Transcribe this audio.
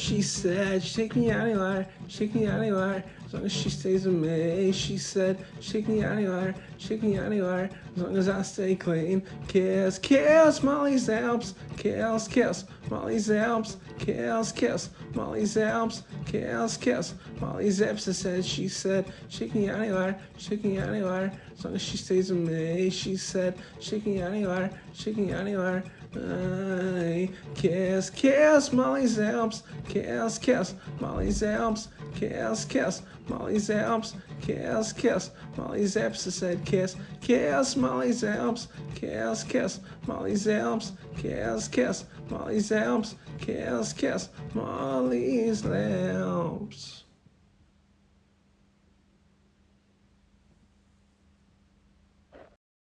she said, shake me out anywhere, shake me out anywhere, as long as she stays with me. She said, shake me out anywhere, shake me out anywhere, as long as I stay clean. Kiss, kiss, Molly's Alps, kiss, kiss, Molly's Alps, kiss, kiss, Molly's Alps, kiss, kiss, Molly's Alps. I said, she said, shake me out anywhere, shake me out anywhere, as long as she stays with me. She said, shake me out anywhere, shake me out anywhere. Kiss, kiss, Molly's Alps, kiss, kiss, Molly's Alps, kiss, kiss, Molly's Alps, kiss, kiss, Molly's Alps. I said, kiss, kiss, Molly's Alps, kiss, kiss, Molly's Alps, kiss, kiss, Molly's Alps, kiss, kiss, Molly's Alps.